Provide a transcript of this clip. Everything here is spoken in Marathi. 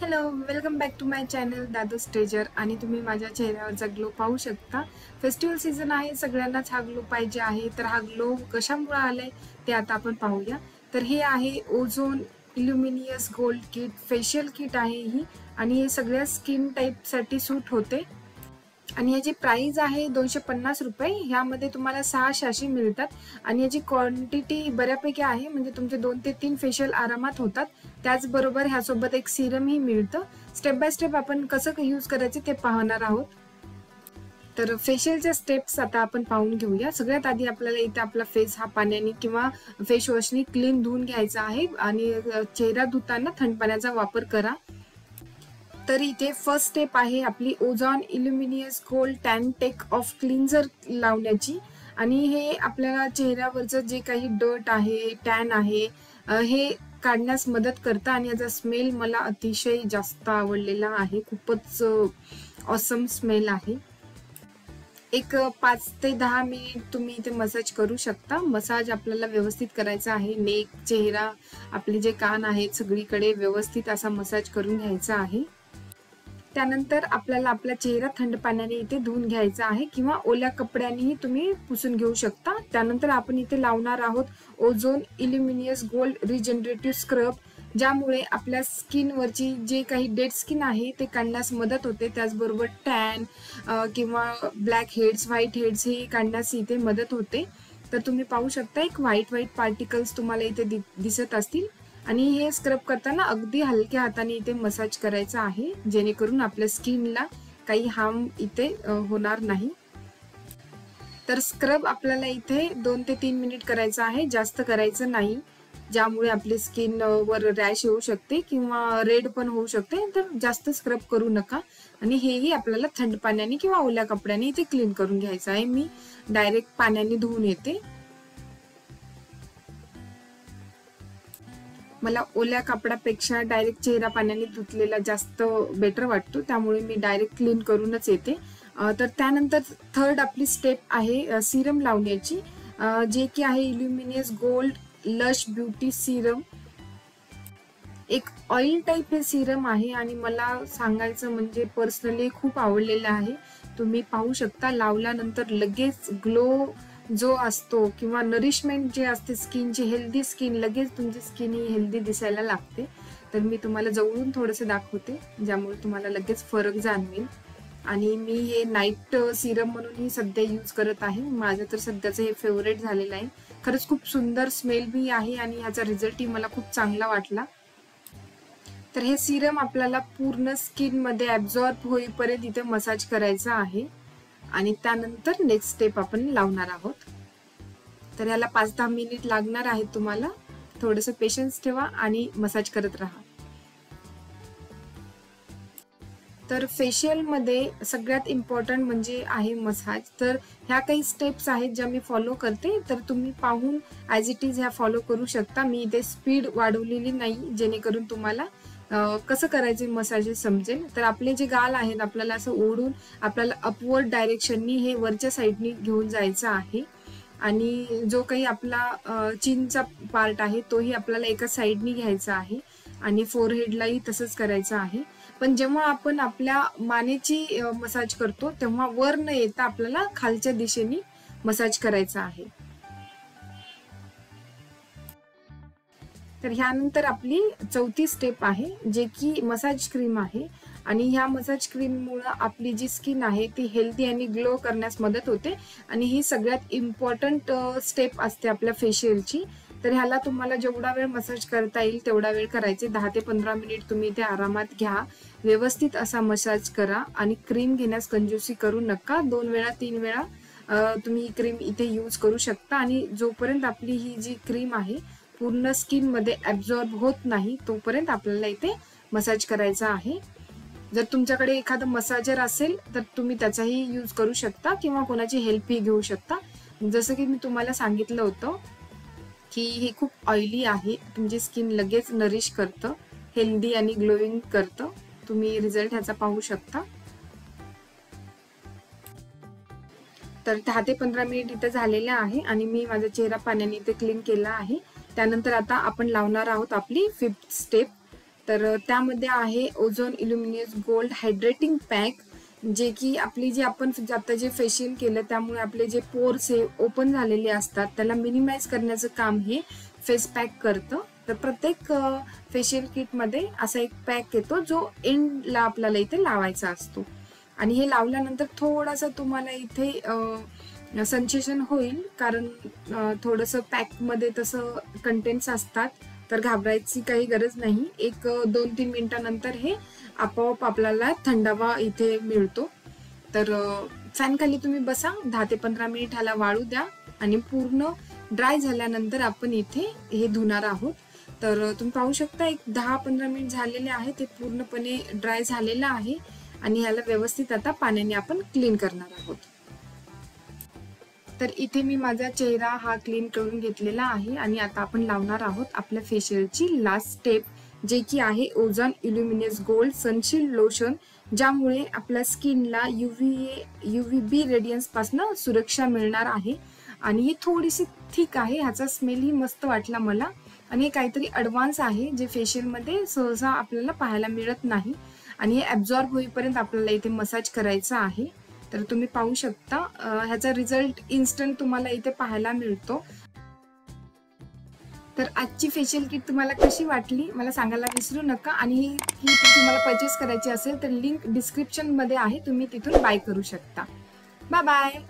Hello, welcome back to my channel Dadu स्टेजर. आणि तुम्ही माझ्या चेहऱ्यावरचा ग्लो पाहू शकता. फेस्टिवल सीझन आहे, सगळ्यांनाच हा ग्लो पाहिजे आहे. तर हा ग्लो कशामुळे आलाय ते आता आपण पाहूया. तर हे आहे Ozone illuminous gold kit, facial kit आहे ही, आणि हे सगळ्या स्किन टाईपसाठी सूट होते. आणि याची प्राइस आहे 250 रुपये. ह्यामध्ये तुम्हाला 6 शाशी मिळतात आणि याची क्वांटिटी बऱ्यापैकी आहे, म्हणजे तुमचे 2 ते 3 फेशियल आरामात होतात. त्याचबरोबर ह्यासोबत एक सिरमही मिळतं. स्टेप बाय स्टेप आपण कसं यूज करायचे ते पाहणार आहोत. तर फेशियलच्या स्टेप्स आता आपण पाहून घेऊया. सगळ्यात आधी आपल्याला इथे आपला फेस हा पाण्याने किंवा फेस वॉशनी क्लीन धुवून घ्यायचा आहे आणि चेहरा धुताना थंड पाण्याचा वापर करा. तर इथे फर्स्ट स्टेप आहे आपली Ozone illuminous gold tan take off cleanser लावण्याची. आणि हे आपल्याला चेहऱ्यावरचं जे काही डर्ट आहे, टॅन आहे, हे काढण्यास मदत करतं. आणि याचा स्मेल मला अतिशय जास्त आवडलेला आहे. खूपच ऑसम स्मेल आहे. एक 5 ते 10 मिनिट तुम्ही इथे मसाज करू शकता. मसाज आपल्याला व्यवस्थित करायचा आहे. नेक, चेहरा, आपले जे कान आहेत, सगळीकडे व्यवस्थित असा मसाज करून घ्यायचा आहे. त्यानंतर आपल्याला आपला चेहरा थंड पाण्याने इथे धुवून घ्यायचा आहे किंवा ओल्या कपड्यानेही तुम्ही पुसून घेऊ शकता. त्यानंतर आपण इथे लावणार आहोत ozone illuminous gold regenerative scrub, ज्यामुळे आपल्या स्किनवरची जे काही डेड स्किन आहे ते काढण्यास मदत होते. त्याचबरोबर टॅन किंवा ब्लॅक हेड्स, व्हाईट हेड्स हे काढण्यास इथे मदत होते. तर तुम्ही पाहू शकता एक व्हाईट पार्टिकल्स तुम्हाला इथे दिसत असतील. आणि हे स्क्रब करताना अगदी हलक्या हाताने इथे मसाज करायचा आहे, जेणेकरून आपल्या स्किनला काही हार्म इथे होणार नाही. तर स्क्रब आपल्याला इथे 2 ते 3 मिनिट करायचं आहे, जास्त करायचं नाही, ज्यामुळे आपली स्किन वर रॅश येऊ शकते किंवा रेड पण होऊ शकते. तर जास्त स्क्रब करू नका. आणि हेही आपल्याला थंड पाण्याने किंवा ओल्या कपड्याने इथे क्लीन करून घ्यायचं आहे. मी डायरेक्ट पाण्याने धुवून येते. मला ओल्या कपड्यापेक्षा डायरेक्ट चेहरा पाण्याने धुतलेला जास्त बेटर वाटतो, त्यामुळे मी डायरेक्ट क्लीन करूनच येते. तर त्यानंतर थर्ड आपली स्टेप आहे सिरम लावण्याची, जे की आहे इल्युमिनियस गोल्ड लश ब्युटी सिरम. एक ऑइल टाईप हे सिरम आहे आणि मला सांगायचं म्हणजे पर्सनली खूप आवडलेलं आहे. तुम्ही पाहू शकता लावल्यानंतर लगेच ग्लो जो असतो किंवा नरिशमेंट जे असते स्किनची, हेल्दी स्किन, लगेच तुमची स्किन ही हेल्दी दिसायला लागते. तर मी तुम्हाला जवळून थोडंसं दाखवते, ज्यामुळे तुम्हाला लगेच फरक जाणवेल. आणि मी हे नाईट सिरम म्हणूनही सध्या यूज करत आहे. माझं तर सध्याचं हे फेवरेट झालेलं आहे. खरंच खूप सुंदर स्मेल बी आहे आणि ह्याचा रिझल्टही मला खूप चांगला वाटला. तर हे सिरम आपल्याला पूर्ण स्किन मध्ये ऍब्झॉर्ब होईपर्यंत इथे मसाज करायचा आहे आणि त्यानंतर नेक्स्ट स्टेप आपण लावणार आहोत. तर याला 5-10 मिनिट लागणार आहेत तुम्हाला. थोडंसं पेशन्स ठेवा आणि मसाज करत राहा. तर फेशियल मध्ये सगळ्यात इम्पॉर्टंट म्हणजे आहे मसाज. तर ह्या काही स्टेप्स आहेत ज्या मी फॉलो करते, तर तुम्ही पाहून ॲज इट इज ह्या फॉलो करू शकता. मी इथे स्पीड वाढवलेली नाही, जेणेकरून तुम्हाला कसं करायचे मसाज समजेल. तर आपले जे गाल आहेत आपल्याला असं ओढून आपल्याला अपवर्ड डायरेक्शननी हे वरच्या साईडनी घेऊन जायचं आहे. आणि जो काही आपला चिनचा पार्ट आहे तोही आपल्याला एका साईडनी घ्यायचा आहे आणि फोरहेडलाही तसंच करायचं आहे. पण जेव्हा आपण आपल्या मानेची मसाज करतो तेव्हा वर न येता आपल्याला खालच्या दिशेने मसाज करायचा आहे. तर ह्यानंतर आपली चौथी स्टेप आहे, जे की मसाज क्रीम आहे. आणि ह्या मसाज क्रीममुळे आपली जी स्किन आहे ती हेल्दी आणि ग्लो करण्यास मदत होते. आणि ही सगळ्यात इम्पॉर्टंट स्टेप असते आपल्या फेशियलची. तर ह्याला तुम्हाला जेवढा वेळ मसाज करता येईल तेवढा वेळ करायचे. 10 ते 15 मिनिट तुम्ही इथे आरामात घ्या, व्यवस्थित असा मसाज करा आणि क्रीम घेण्यास कंजूसी करू नका. 2 वेळा 3 वेळा तुम्ही ही क्रीम इथे यूज करू शकता. आणि जोपर्यंत आपली ही जी क्रीम आहे पूर्ण स्किन मध्ये ऍब्झॉर्ब होत नाही तोपर्यंत आपल्याला इथे मसाज करायचा आहे. जर तुमच्याकडे एखादं मसाजर असेल तर तुम्ही त्याचाही यूज करू शकता किंवा कोणाची हेल्पही घेऊ शकता. जसं की मी तुम्हाला सांगितलं होतं की हे खूप ऑइली आहे, तुमची स्किन लगेच नरिश करतं, हेल्दी आणि ग्लोईंग करतं. तुम्ही रिझल्ट ह्याचा पाहू शकता. तर 10 ते 15 मिनिट इथे झालेले आहे आणि मी माझा चेहरा पाण्याने इथे क्लीन केला आहे. त्यानंतर आता आपण लावणार आहोत आपली 5th स्टेप. तर त्यामध्ये आहे ओझोन इल्युमिनस गोल्ड हायड्रेटिंग पॅक, जे की आपली जी आपण आता जे फेशियल केलं त्यामुळे आपले जे पोर्स हे ओपन झालेले असतात त्याला मिनिमाइज करण्याचं काम हे फेस पॅक करतं. तर प्रत्येक फेशियल किटमध्ये असा एक पॅक येतो जो एंडला आपल्याला इथे लावायचा असतो. आणि हे लावल्यानंतर थोडासा तुम्हाला इथे सेन्सेशन होईल, कारण थोडंसं पॅकमध्ये तसं कंटेंट्स असतात, तर घाबरायची काही गरज नाही. एक 2-3 मिनिटानंतर हे आपोआप आपल्याला थंडावा इथे मिळतो. तर फॅन खाली तुम्ही बसा, 10 ते 15 मिनिट ह्याला वाळू द्या आणि पूर्ण ड्राय झाल्यानंतर आपण इथे हे धुणार आहोत. तर तुम्ही पाहू शकता एक 10-15 मिनिट झालेले आहे, ते पूर्णपणे ड्राय झालेलं आहे आणि ह्याला व्यवस्थित आता पाण्याने आपण क्लीन करणार आहोत. तर इथे मी माझा चेहरा हा क्लीन करून घेतलेला आहे आणि आता आपण लावणार आहोत आपल्या फेशियलची लास्ट स्टेप, जे की आहे ओझोन इल्युमिनस गोल्ड सनशील्ड लोशन, ज्यामुळे आपल्या स्किनला UVB रेडियन्स पासून सुरक्षा मिळणार आहे. आणि ही थोडीशी थिक आहे, ह्याचा स्मेलही मस्त वाटला मला आणि हे काहीतरी ॲडव्हान्स आहे जे फेशियलमध्ये सहसा आपल्याला पाहायला मिळत नाही. आणि हे ॲब्झॉर्ब होईपर्यंत आपल्याला इथे मसाज करायचा आहे. तर तुम्ही पाहू शकता ह्याचा रिझल्ट इन्स्टंट तुम्हाला इथे पाहायला मिळतो. तर आजची फेशियल किट तुम्हाला कशी वाटली मला सांगायला विसरू नका. आणि ही किट तुम्हाला परचेस करायची असेल तर लिंक डिस्क्रिप्शनमध्ये आहे, तुम्ही तिथून बाय करू शकता. Bye bye.